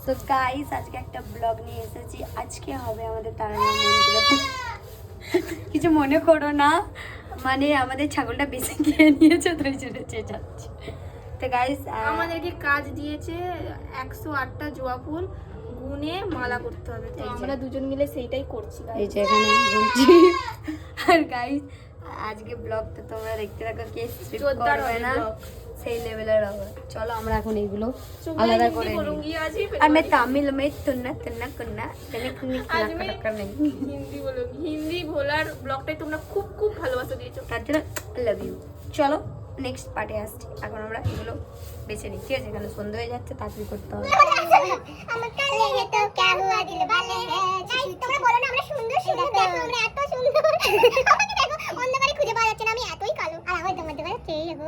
তো গাইস আজকে একটা ব্লগ নিয়ে এসেছি। আজকে হবে আমাদের তারানাথ মন্দিরে। কিছু মনে করো না, মানে আমাদের ছাগলটা বেশি খেয়ে নিয়েছে তো এই জন্য চেঁচাচ্ছি। তো গাইস আমাদেরকে কাজ দিয়েছে 108টা জবা ফুল গুনে মালা করতে হবে, তো আমরা দুজন মিলে সেইটাই করছি। এই যে এখানে বলছি। আর গাইস আজকে ব্লগ তো তোমরা দেখতে থাকো, কে স্ট্রিপ করবে না সেই লেভেলের হবে। চলো আমরা এখন এইগুলো আলাদা করে বলুঙ্গি আজই আর मैं तमिल में तुन्ना तुन्ना कुन्ना तने कुन्नी आज मैं कर नहीं হিন্দি বলুঙ্গি। হিন্দি ভোলার ব্লগটাই তোমরা খুব খুব ভালোবাসা দিয়েছো, তার জন্য লাভ ইউ। চলো নেক্সট পার্টে আসছি। এখন আমরা এগুলো বেছে নিই, ঠিক আছে? এখানে সন্ধ্যা হয়ে যাচ্ছে, তাড়াতাড়ি করতে হবে। আমার কালে হে তো क्या हुआ दिल वाले গাইস তোমরা বলো না আমরা সুন্দর সুন্দর, দেখো আমরা এত সুন্দর। আমাকে দেখো অন্ধকারে খুঁজে পাওয়া যাচ্ছে না, আমি এতই কালো আর আমার তোমাদের বারে চেয়ে যাবো।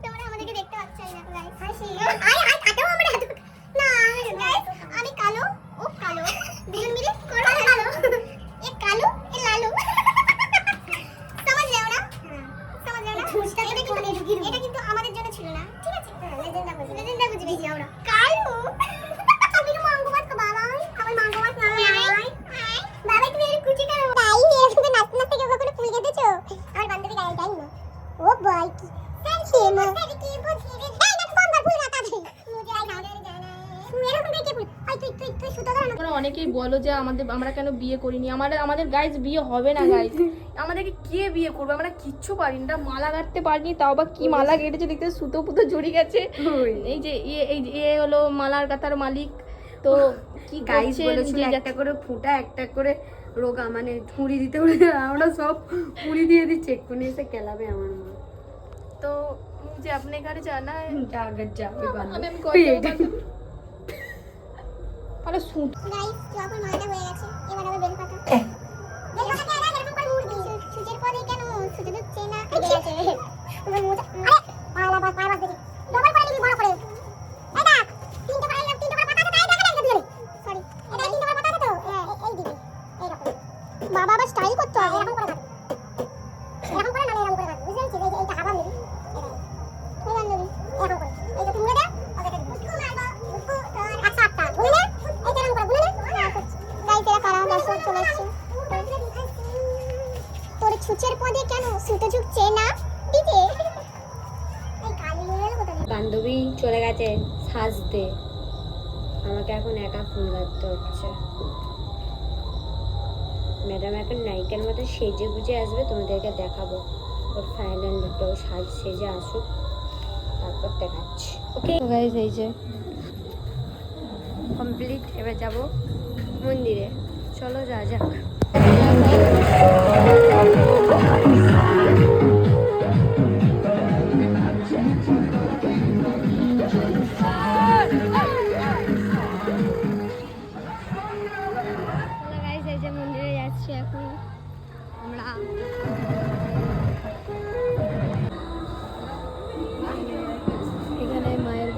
তোমরা আমাদেরকে দেখতে পাচ্ছ না গাইস, হাসি আই আই কাটাও আমরা এত না গাইস। আমি কালো ও কালো দুজন মিলে করো কালো, এ কালো এ লালু। समझ रहे हो ना? समझ रहे हो ना? এটা কিন্তু আমাদের জন্য ছিল না, ঠিক আছে? লেজেন্ডা বুঝে বেশি আমরা কালু। আমি তো মাঙ্গো ভাত খাবো, বাবা আমার মাঙ্গো ভাত না হয়। বাবা তুমি এর কুচি করো তাই এরকম তো নাচতে নাচতে কেউ কখনো ফুল খেতেছো? আমার বান্ধবী গায়ে তাই না ও ভাই কি সেলফি মস্তি কি বুঝি রে এই না কোন ফুল রাতা দে মুঝে আই না জানা এরকম দেখে ফুল আই তুই সুতো ধর না। তোমরা অনেকেই বলো যে আমরা কেন বিয়ে করিনি। আমাদের গাইজ বিয়ে হবে না গাইজ। আমাদেরকে কে বিয়ে করবে? আমরা কিচ্ছু পারিনি না, মালা গাঁথতে পারিনি। তাও বা কি মালা গেটেছে দেখতে, সুতো পুতো জড়িয়ে গেছে। এই যে এ হলো মালার গাঁথার মালিক। তো কি গাইস করছে বলেছিল যে একটা করে ফুটা একটা করে রোগা, মানে ঝুড়ি দিতে বলে আমরা সব পুরি দিয়ে দিচ্ছি। এক্ষুনি এসে কেলাবে আমার মা। তো যে আপনি ঘরে জানা আমি আরে শুন গাইস যখন মালাটা হয়ে গেছে এবার আবার বেল পাতা বেল পাতা আগে এরকম করে মুড় দিই সুজের পরে কেন সুজে ঢুকছে না ঠিক আছে পুরো মুড় আরে মালা বাস পায়ে বাস দেখি ডবল করে দিবি বড় করে এই দেখ তিনটে করে পাতা তাই দেখা দেখা দিবি সরি এটা তিনটে করে পাতা তো এই দিবি এই রকম বাবা আবার স্টাইল করতে হবে এরকম করে কাটে এরকম করে না এরকম করে কাটে বুঝতে পারছিস? এই এইটা আবার নিবি এই বান্ধবী এরকম করে এই তো মুড়ে দে ওকে দিবি আচ্ছা আচ্ছা গুনে নে এই এরকম করে গুনে নে গাইস এরা কারা দর্শক চলে আসছে তোর ছুচের পদে কেন সুতো ঝুকছে না দিতে এই কালি হয়ে গেল কোথায় বান্ধবী চলে গেছে সাজতে, আমাকে এখন একা ফুল গাঁথতে হচ্ছে। ম্যাডাম এখন নায়িকার মতো সেজে গুজে আসবে, তোমাদেরকে দেখাবো ওর ফাইনাল লুকটা। ও সেজে আসুক তারপর দেখাচ্ছি। ওকে গাইস এই যে কমপ্লিট, এবার যাব মন্দিরে। চলো যা যাক। গাইস এই যে মন্দিরে যাচ্ছি এখন আমরা। এখানে মায়ের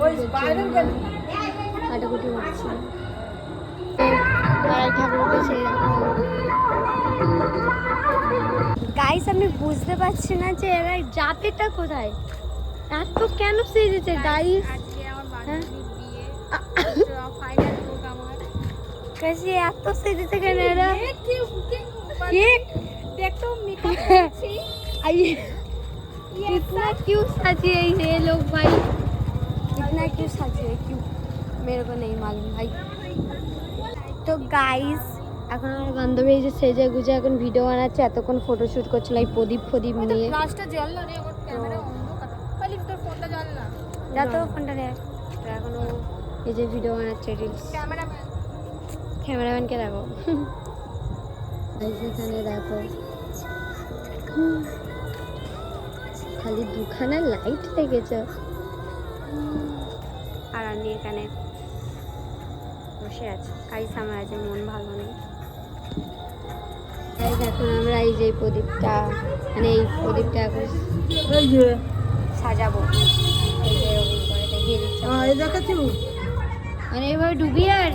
কাটাকুটি হচ্ছে, ঠাকুরকে সেই রকম। গাইস আমি বুঝতে পারছি না যে এরা জাতিটা কোথায়, এত কেন সেজেছে গাইস? कैसे এত সেজেছে কেন এরা? इतना क्यों सजे ये लोग भाई, इतना क्यों सजे क्यों, मेरे को नहीं मालूम भाई। তো গাইস এখন আমার বান্ধবী এই যে সেজে গুজে এখন ভিডিও বানাচ্ছে, এতক্ষণ ফটোশুট করছিল এই প্রদীপ নিয়ে। ফ্লাশটা জ্বল না রে, আমার ক্যামেরা অন্ধকার। খালি তোর ফোনটা জ্বল না, যা তো ফোনটা দে। তো এখন ও এই যে ভিডিও বানাচ্ছে রিলস। ক্যামেরাম্যানকে দেখো এখানে দেখো খালি দুখানা লাইট লেগেছে। আর আমি এখানে বসে আছি। গাইস আমার আজ মন ভালো নেই। গাইস এখন আমরা এই যে প্রদীপটা, মানে এই প্রদীপটা এখন সাজাবো। এই যে এরকম করে দেখিয়ে দিচ্ছি, মানে এইভাবে ডুবিয়ে আর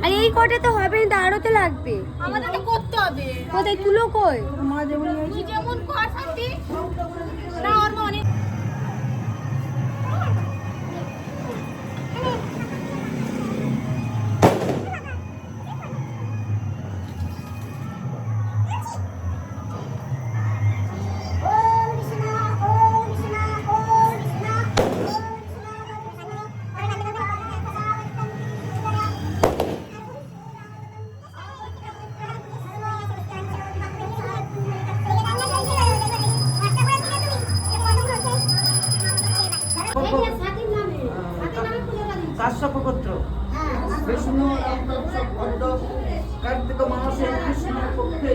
আর এই কটা তো হবে না, আরো তো লাগবে। আমাদেরকে করতে হবে। কোথায় তুলো কই? তুই যেমন কর শান্তি না, ওর অনেক কাশ্যপগোত্র বিষ্ণু কার্তিক মাসে কৃষ্ণ পক্ষে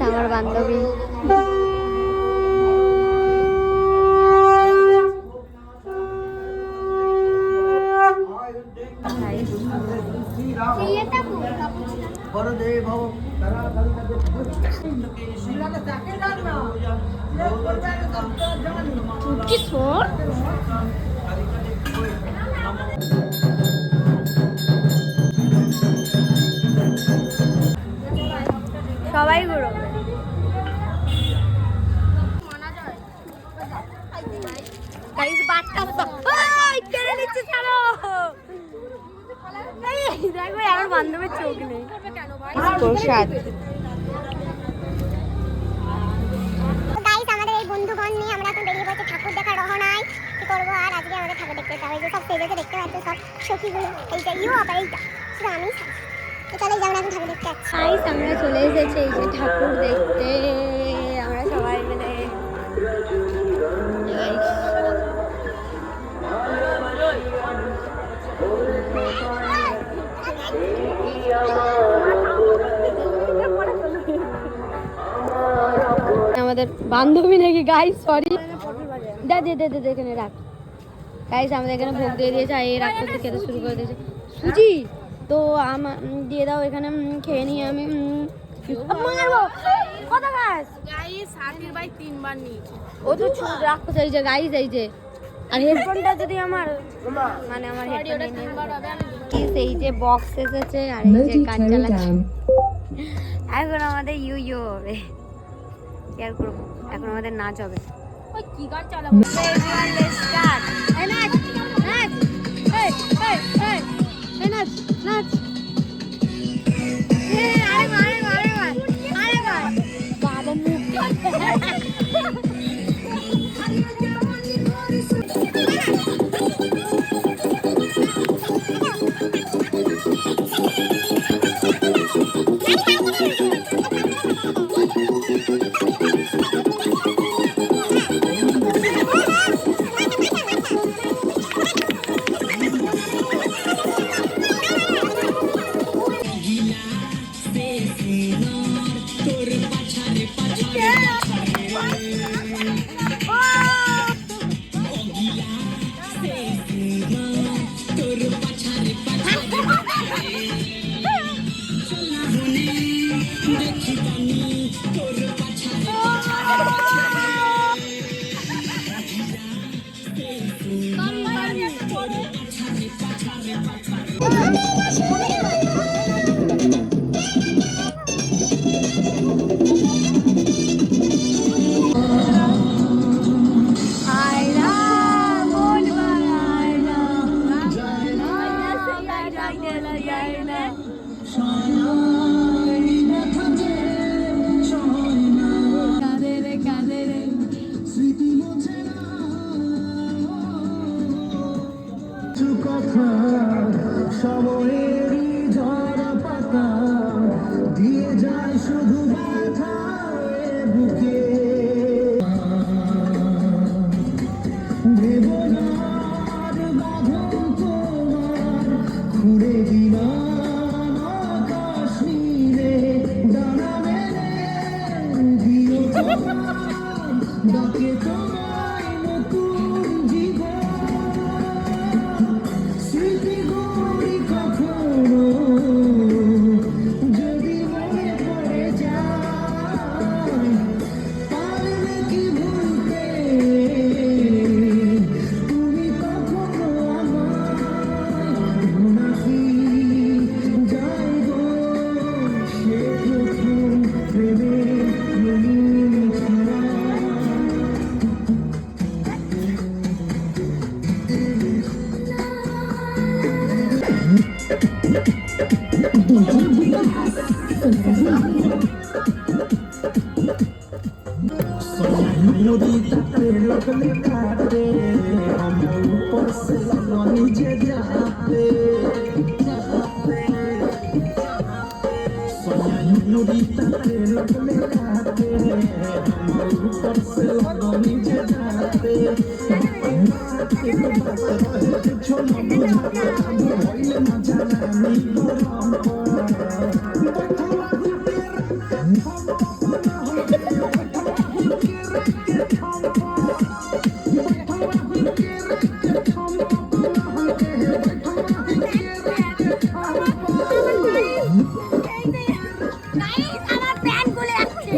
আমার বান্ধবী বড়দেব কি সর সবাই ঘুরো গাইস বাচ্চা কেড়ে নিচ্ছে ছাড়ো দেখো আমার বান্ধবীর চোখ নেই প্রসাদ গাইস আমাদের এই বন্ধুগণ নিয়ে আমরা এখন বেরিয়ে পড়ছি ঠাকুর দেখা রহনায়। কি করবো আর আজকে আমাদের ঠাকুর দেখতে যাওয়া হয়েছে সব স্টেজে দেখতে পাচ্ছ সব সখীগুলো এইটা ইউ আবার এইটা শুধু আমি তো চলে যাবো এখন ঠাকুর দেখতে যাচ্ছি। গাইস আমরা চলে এসেছি এই যে ঠাকুর দেখতে আমরা সবাই মিলে আমাদের বান্ধবী নাকি গাইস সরি দে দে দে দে এখানে রাখ গাইস আমাদের এখানে ভোগ দিয়ে দিয়েছে আর এই রাখ করতে খেতে শুরু করে দিয়েছে সুজি তো দিয়ে দাও এখানে খেয়ে নিয়ে আমি মারবো কত গাছ গাইস 3 বার নিয়েছে ও তো রাখো এই যে গাইস এই যে আর হেডফোনটা যদি আমার মানে আমার হেডফোন 3 বার হবে আমি এই যে বক্স এসেছে আর এই যে গান চালাচ্ছে এখন আমাদের ইউ ইউ হবে কেয়ার করবো এখন আমাদের নাচ হবে ওই কি গান চালাবো নাচ নাচ নাচ নাচ বাবা মুখ সময়েরই ঝরা পাতা দিয়ে যায় শুধু ব্যথা বুকে দেবনার বাঁধন তোমার খুঁড়ে দিলাম আকাশ নীলে ডানা মেলে দিও তোমার ডাকে তোমায় নতুন জীবন স্মৃতি গড়ি কখনো যদি মনে পড়ে যায় পারবে কি ভুলতে তুমি কখনো আমায় নাকি যাইব সে প্রথম প্রেমের ছাড়া नदी तटे लगले काटे हम ऊपर से नीचे जाते अंगूरी ताते लगले आते हम ऊपर से लगनी जे जाते बात रहे कुछो न बुझाते अब भइल न जानी गरम আমার প্যান্ট খুলে যাচ্ছে।